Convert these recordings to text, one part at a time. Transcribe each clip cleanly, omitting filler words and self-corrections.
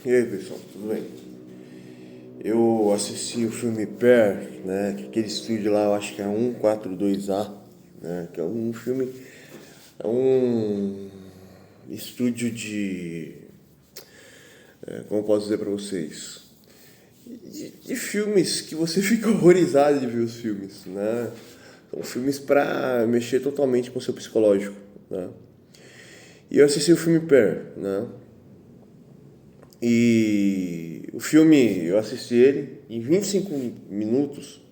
E aí, pessoal, tudo bem? Eu assisti o filme Pair, né, que aquele estúdio lá, eu acho que é 142A, né, que é um filme, é um estúdio como eu posso dizer pra vocês, de filmes que você fica horrorizado de ver os filmes, né? São filmes pra mexer totalmente com o seu psicológico, né? E eu assisti o filme Pair, né? E o filme, eu assisti ele, em 25 minutos,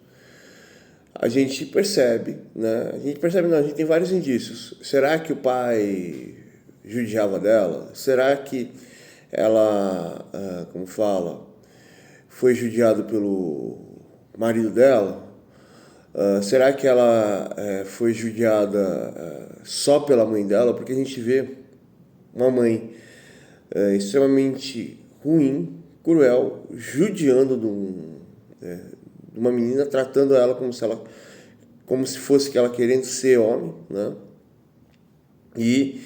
a gente percebe, né? A gente percebe, não, a gente tem vários indícios. Será que o pai judiava dela? Será que ela, como fala, foi judiada pelo marido dela? Será que ela foi judiada só pela mãe dela? Porque a gente vê uma mãe extremamente ruim, cruel, judiando de uma menina, tratando ela como se fosse que ela querendo ser homem, né? E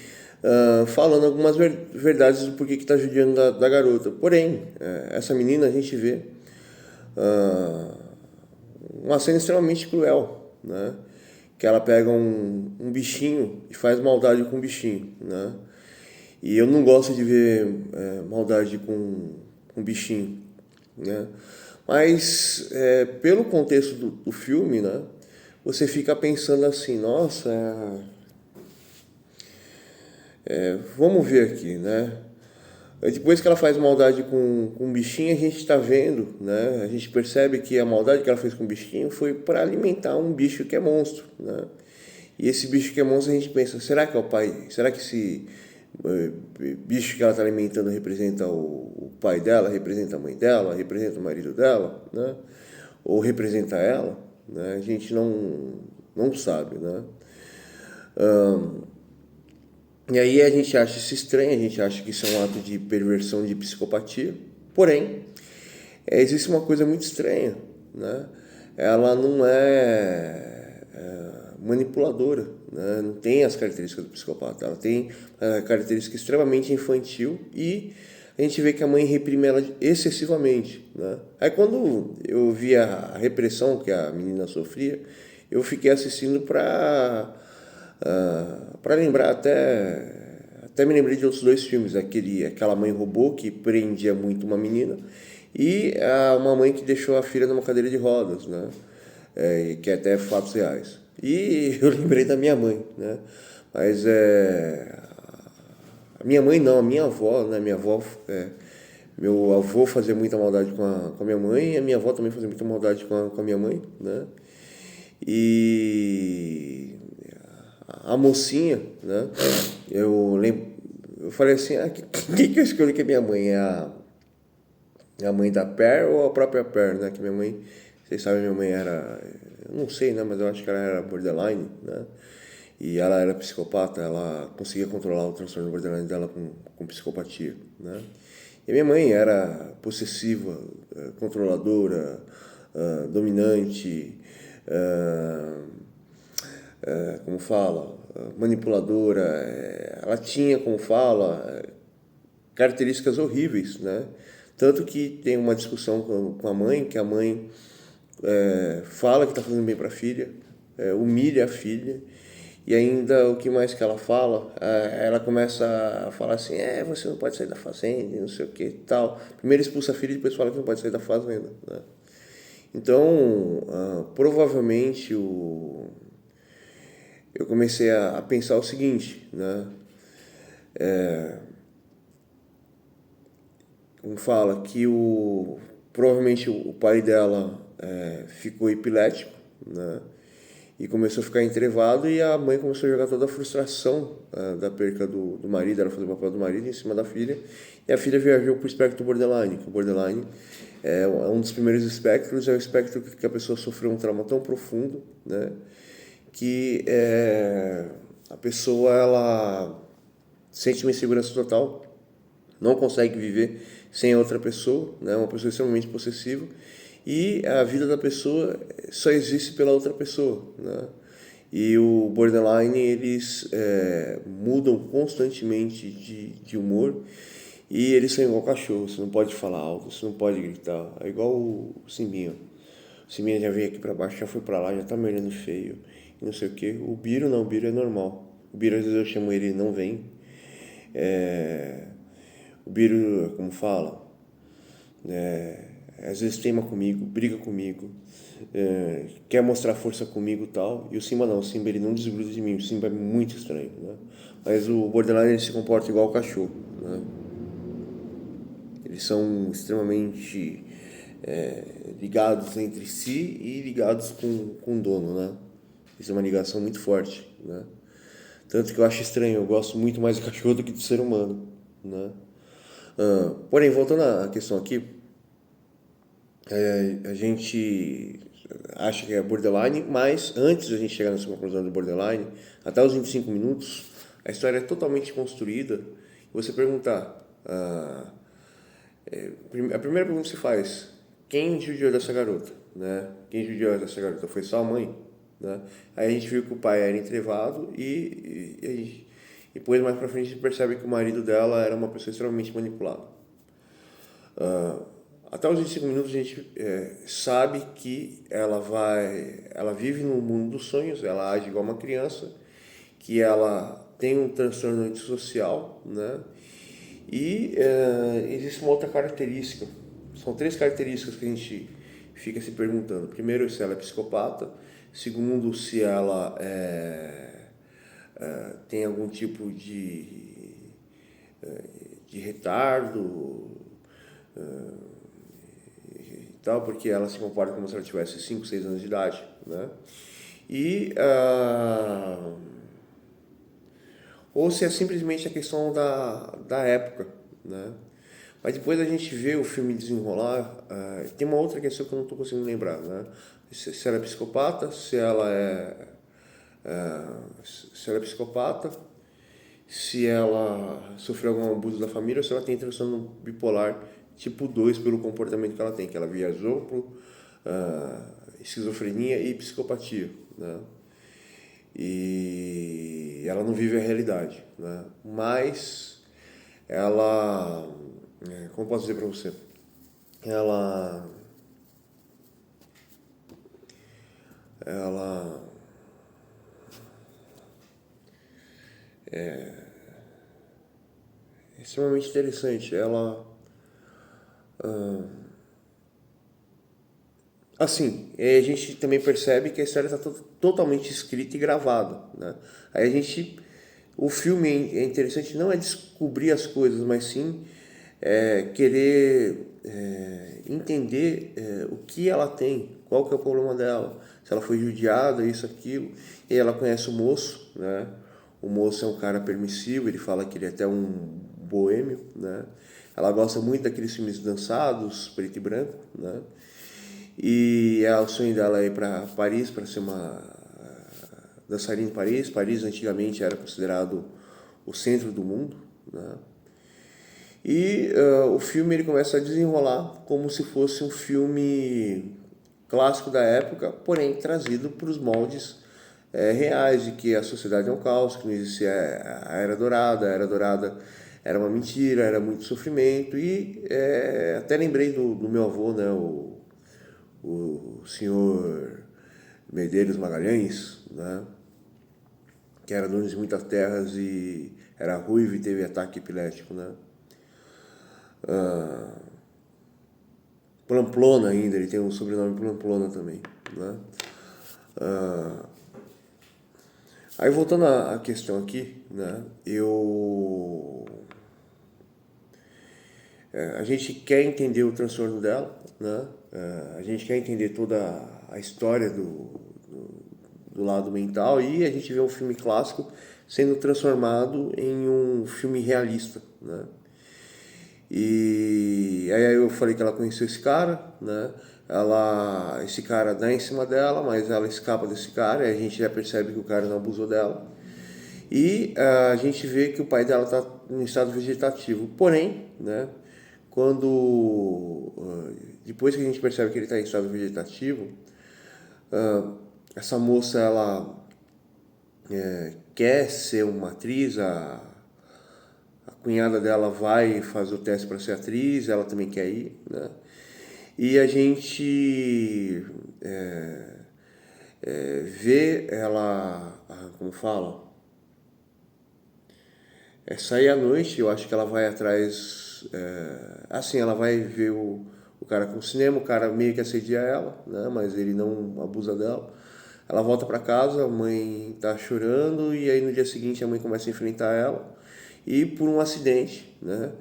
falando algumas verdades do porquê que está judiando da garota. Porém, essa menina a gente vê uma cena extremamente cruel, né? Que ela pega um bichinho e faz maldade com o bichinho, né? E eu não gosto de ver maldade com bichinho, né? Mas pelo contexto do filme, né? Você fica pensando assim, nossa, vamos ver aqui, né? Depois que ela faz maldade com um bichinho, a gente está vendo, né? A gente percebe que a maldade que ela fez com o bichinho foi para alimentar um bicho que é monstro, né? E esse bicho que é monstro, a gente pensa, será que é o pai? Será que esse bicho que ela está alimentando representa o pai dela, representa a mãe dela, representa o marido dela, né? Ou representa ela, né? A gente não sabe, né? E aí a gente acha isso estranho, a gente acha que isso é um ato de perversão, de psicopatia. Porém, existe uma coisa muito estranha, né? Ela não é manipuladora, né? Não tem as características do psicopata. Ela tem a característica extremamente infantil e a gente vê que a mãe reprime ela excessivamente, né? Aí quando eu vi a repressão que a menina sofria, eu fiquei assistindo para lembrar até me lembrei de outros dois filmes, aquela mãe robô que prendia muito uma menina e uma mãe que deixou a filha numa cadeira de rodas, né? Que é até fatos reais. E eu lembrei da minha mãe, né? Mas a minha mãe não, a minha avó, né? Meu avô fazia muita maldade com a minha mãe e a minha avó também fazia muita maldade com a minha mãe, né? E a mocinha, né? Eu falei assim, que eu escolhi que a minha mãe é a mãe da Per ou a própria Per, né? Que minha mãe, vocês sabem, minha mãe era, eu não sei, né? Mas eu acho que ela era borderline, né? E ela era psicopata, ela conseguia controlar o transtorno borderline dela com psicopatia, né? E a minha mãe era possessiva, controladora, dominante, como fala, manipuladora. Ela tinha, como fala, características horríveis, né? Tanto que tem uma discussão com a mãe, que a mãe fala que está fazendo bem para a filha, humilha a filha, e ainda o que mais que ela fala, ela começa a falar assim, você não pode sair da fazenda, não sei o que e tal. Primeiro expulsa a filha e depois fala que não pode sair da fazenda, né? Então, provavelmente eu comecei a pensar o seguinte, né? Como fala que provavelmente o pai dela ficou epilético, né? E começou a ficar entrevado e a mãe começou a jogar toda a frustração da perca do marido, ela fazia o papel do marido em cima da filha, e a filha viajou para o espectro borderline, que o borderline é um dos primeiros espectros, é o espectro que a pessoa sofreu um trauma tão profundo, né? Que a pessoa ela sente uma insegurança total, não consegue viver sem a outra pessoa, né? Uma pessoa extremamente possessiva e a vida da pessoa só existe pela outra pessoa, né? E o borderline eles mudam constantemente de humor E eles são igual cachorro, você não pode falar alto, você não pode gritar. É igual o Simbinha. O Simbinha já veio aqui pra baixo, já foi pra lá, já tá me olhando feio. E não sei o que. O Biro não, o Biro é normal. O Biro às vezes eu chamo ele e não vem. O Biro, como fala, às vezes teima comigo, briga comigo, quer mostrar força comigo e tal. E o Simba não, o Simba ele não desgruda de mim, o Simba é muito estranho, né? Mas o Borderline ele se comporta igual o cachorro, né? Eles são extremamente ligados entre si e ligados com o dono, né? Isso é uma ligação muito forte, né? Tanto que eu acho estranho, eu gosto muito mais do cachorro do que do ser humano, né? Porém, voltando à questão aqui, a gente acha que é borderline, mas antes de a gente chegar nessa conclusão do borderline, até os 25 minutos, a história é totalmente construída. E você perguntar, a primeira pergunta que se faz, quem judiou dessa garota? Né? Quem judiou dessa garota? Foi só a mãe? Né? Aí a gente viu que o pai era entrevado e depois mais pra frente a gente percebe que o marido dela era uma pessoa extremamente manipulada. Até os 25 minutos a gente sabe que ela vive no mundo dos sonhos, ela age igual uma criança, que ela tem um transtorno antissocial, né? E existe uma outra característica, são três características que a gente fica se perguntando. Primeiro, se ela é psicopata. Segundo, se ela tem algum tipo de retardo, e tal, porque ela se comporta como se ela tivesse 5, 6 anos de idade, né? E ou se é simplesmente a questão da época, né? Mas depois a gente vê o filme desenrolar, tem uma outra questão que eu não estou conseguindo lembrar, né? Se ela é psicopata, se ela é psicopata, se ela sofreu algum abuso da família ou se ela tem transtorno bipolar tipo 2 pelo comportamento que ela tem, que ela viajou por esquizofrenia e psicopatia, né? E ela não vive a realidade, né? Mas ela, como posso dizer para você, ela, ela é extremamente interessante. Ela, assim, a gente também percebe que a história está totalmente escrita e gravada, né? Aí a gente, o filme é interessante não é descobrir as coisas, mas sim querer entender o que ela tem, qual que é o problema dela, se ela foi judiada, isso, aquilo. E aí ela conhece o moço, né? O moço é um cara permissivo, ele fala que ele é até um boêmio, né? Ela gosta muito daqueles filmes dançados, preto e branco, né? E o sonho dela é ir para Paris para ser uma dançarina em Paris. Paris antigamente era considerado o centro do mundo, né? E o filme ele começa a desenrolar como se fosse um filme clássico da época, porém trazido para os moldes reais de que a sociedade é um caos, que não existia a Era Dourada era uma mentira, era muito sofrimento e até lembrei do meu avô, né, o senhor Medeiros Magalhães, né, que era dono de muitas terras e era ruivo e teve ataque epilético, né. Pamplona ainda, ele tem um sobrenome Pamplona também, né. Aí voltando à questão aqui, né, a gente quer entender o transtorno dela, né, a gente quer entender toda a história do lado mental e a gente vê um filme clássico sendo transformado em um filme realista, né. E aí eu falei que ela conheceu esse cara, né? Esse cara dá em cima dela, mas ela escapa desse cara e a gente já percebe que o cara não abusou dela. E a gente vê que o pai dela está em estado vegetativo. Porém, né? Quando depois que a gente percebe que ele está em estado vegetativo, essa moça ela quer ser uma atriz, a cunhada dela vai fazer o teste para ser atriz, ela também quer ir, né? E a gente vê ela, como fala, sair à noite. Eu acho que ela vai atrás, assim, ela vai ver o cara com o cinema, o cara meio que assedia ela, né? Mas ele não abusa dela. Ela volta para casa, a mãe tá chorando, e aí no dia seguinte a mãe começa a enfrentar ela, e por um acidente, né,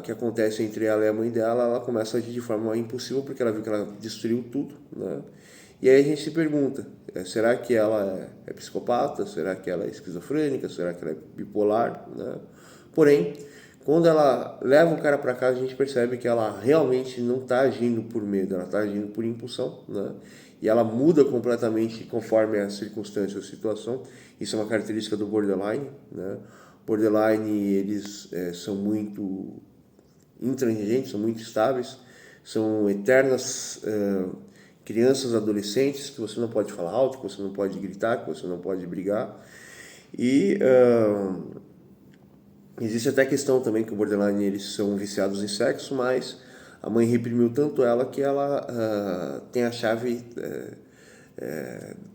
que acontece entre ela e a mãe dela, ela começa a agir de forma impossível, porque ela viu que ela destruiu tudo, né? E aí a gente se pergunta, será que ela é psicopata? Será que ela é esquizofrênica? Será que ela é bipolar, né? Porém, quando ela leva o cara para casa, a gente percebe que ela realmente não está agindo por medo, ela está agindo por impulsão, né? E ela muda completamente conforme a circunstância, a situação. Isso é uma característica do borderline, né? Borderline, eles são muito intransigentes, são muito estáveis, são eternas crianças, adolescentes, que você não pode falar alto, que você não pode gritar, que você não pode brigar. E existe até a questão também que o borderline, eles são viciados em sexo, mas a mãe reprimiu tanto ela que ela tem a chave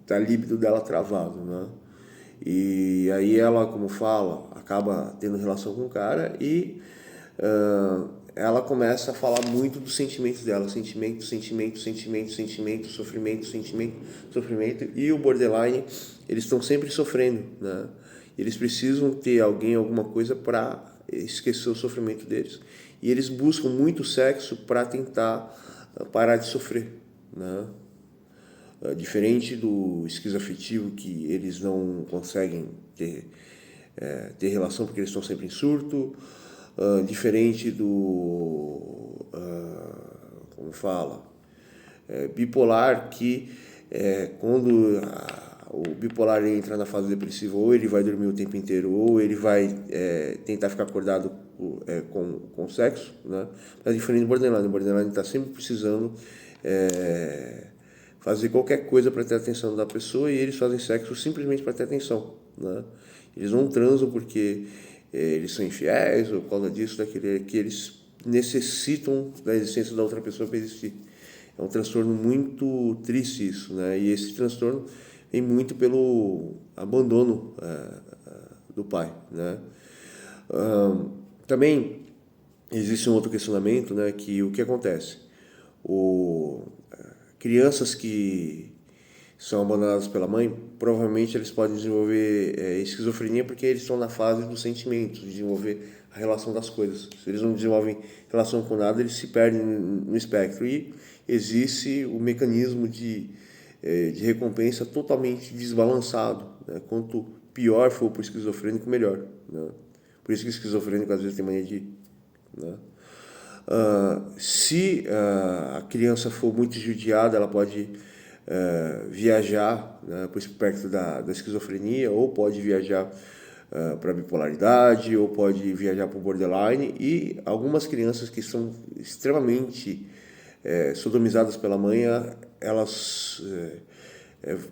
da libido dela travado, né? E aí ela, como fala, acaba tendo relação com o cara, e ela começa a falar muito dos sentimentos dela, sentimento, sentimento, sentimento, sentimento, sofrimento, sentimento, sofrimento. E o borderline, eles estão sempre sofrendo, né? Eles precisam ter alguém, alguma coisa para esquecer o sofrimento deles. E eles buscam muito sexo para tentar parar de sofrer, né? Diferente do esquizoafetivo, que eles não conseguem ter relação porque eles estão sempre em surto. Diferente do, como fala, bipolar, que quando o bipolar entra na fase depressiva, ou ele vai dormir o tempo inteiro, ou ele vai tentar ficar acordado com sexo, né? Mas diferente do borderline, o borderline está sempre precisando fazer qualquer coisa para ter a atenção da pessoa, e eles fazem sexo simplesmente para ter atenção, né? Eles não transam porque eles são infiéis ou por causa disso, daquele, que eles necessitam da existência da outra pessoa para existir. É um transtorno muito triste isso, né? E esse transtorno vem muito pelo abandono do pai, né? Também existe um outro questionamento, né? Que o que acontece? Crianças que são abandonadas pela mãe, provavelmente eles podem desenvolver esquizofrenia, porque eles estão na fase dos sentimentos, de desenvolver a relação das coisas. Se eles não desenvolvem relação com nada, eles se perdem no espectro. E existe o mecanismo de recompensa totalmente desbalançado, né? Quanto pior for para o esquizofrênico, melhor, né? Por isso que o esquizofrênico às vezes tem mania de... né? Se a criança for muito judiada, ela pode viajar, né, para o espectro da esquizofrenia, ou pode viajar para a bipolaridade, ou pode viajar para o borderline. E algumas crianças que são extremamente sodomizadas pela mãe, elas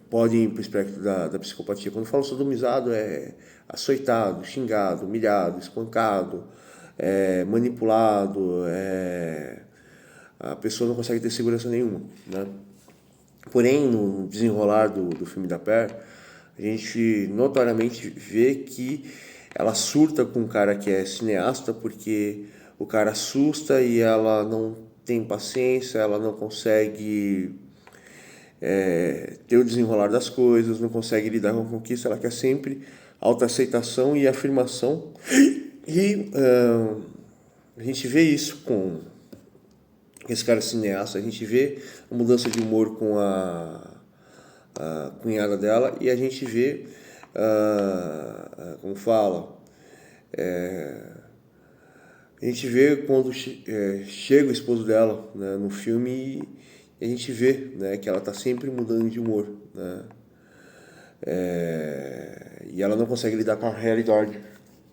podem ir para o espectro da psicopatia. Quando eu falo sodomizado, é açoitado, xingado, humilhado, espancado, manipulado, a pessoa não consegue ter segurança nenhuma, né? Porém, no desenrolar do filme da Per, a gente notoriamente vê que ela surta com um cara que é cineasta, porque o cara assusta e ela não tem paciência, ela não consegue ter o desenrolar das coisas, não consegue lidar com a conquista, ela quer sempre autoaceitação e afirmação. E a gente vê isso com esse cara cineasta, a gente vê a mudança de humor com a cunhada dela, e a gente vê, como fala, a gente vê quando chega o esposo dela, né, no filme, e a gente vê, né, que ela está sempre mudando de humor, né? E ela não consegue lidar com a realidade,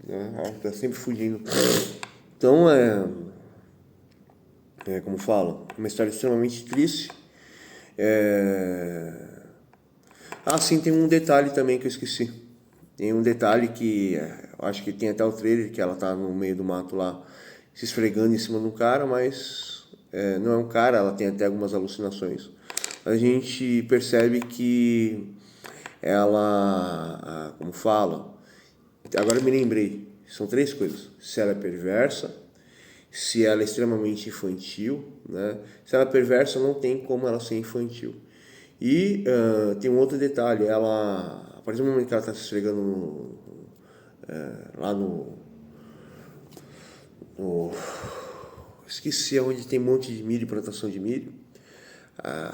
né? Ela está sempre fugindo. Então, como falo, uma história extremamente triste. Sim, tem um detalhe também que eu esqueci. Tem um detalhe que eu acho que tem até o trailer, que ela tá no meio do mato lá, se esfregando em cima de um cara, mas não é um cara, ela tem até algumas alucinações. A gente percebe que ela, como fala, agora eu me lembrei, são três coisas: se ela é perversa, se ela é extremamente infantil, né? Se ela é perversa, não tem como ela ser infantil. E tem um outro detalhe, ela, a partir do momento que ela está se esfregando lá no, esqueci onde tem um monte de milho, plantação de milho,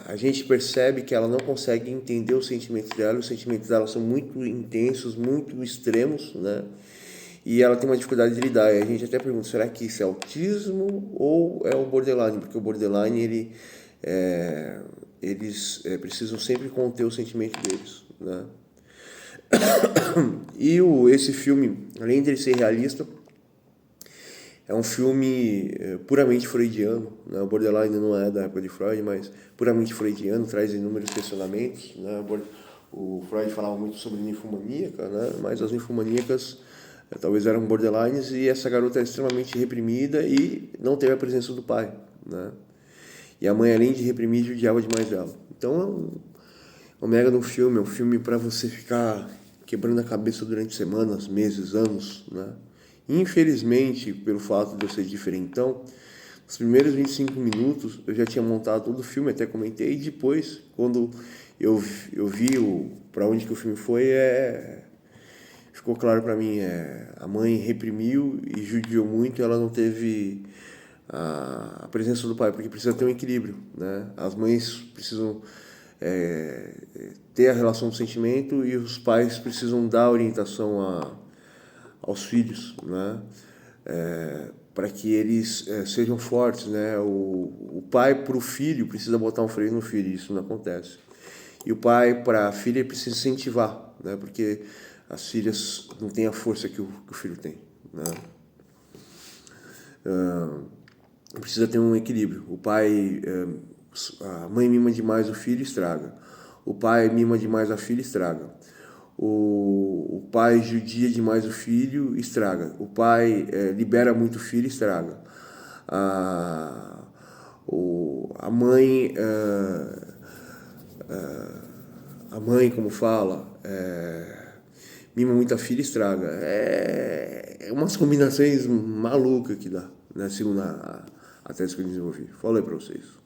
a gente percebe que ela não consegue entender os sentimentos dela, os sentimentos dela são muito intensos, muito extremos, né? E ela tem uma dificuldade de lidar. E a gente até pergunta, será que isso é autismo ou é o borderline? Porque o borderline, eles precisam sempre conter o sentimento deles, né? E esse filme, além de ele ser realista, é um filme puramente freudiano, né? O borderline não é da época de Freud, mas puramente freudiano, traz inúmeros questionamentos, né? O Freud falava muito sobre ninfomaníaca, né? Mas as ninfomaníacas talvez eram borderlines, e essa garota era extremamente reprimida e não teve a presença do pai, né? E a mãe, além de reprimir, judiava demais dela. Então é um mega de um filme, é um filme para você ficar quebrando a cabeça durante semanas, meses, anos, né? Infelizmente, pelo fato de eu ser diferentão, os primeiros 25 minutos eu já tinha montado todo o filme, até comentei, e depois, quando eu vi para onde que o filme foi, ficou claro para mim, a mãe reprimiu e judiou muito, e ela não teve a presença do pai, porque precisa ter um equilíbrio, né? As mães precisam ter a relação do sentimento e os pais precisam dar orientação aos filhos, né? Para que eles sejam fortes, né? O pai para o filho precisa botar um freio no filho, isso não acontece. E o pai para a filha precisa incentivar, né? Porque as filhas não têm a força que o filho tem, né? Precisa ter um equilíbrio. O pai, a mãe mima demais o filho, estraga. O pai mima demais a filha, estraga. O pai judia demais o filho, estraga. O pai libera muito o filho, estraga. A mãe, como fala, mima muito a filha, estraga. É umas combinações malucas que dá, né? Segundo a tese que eu desenvolvi. Falei para vocês.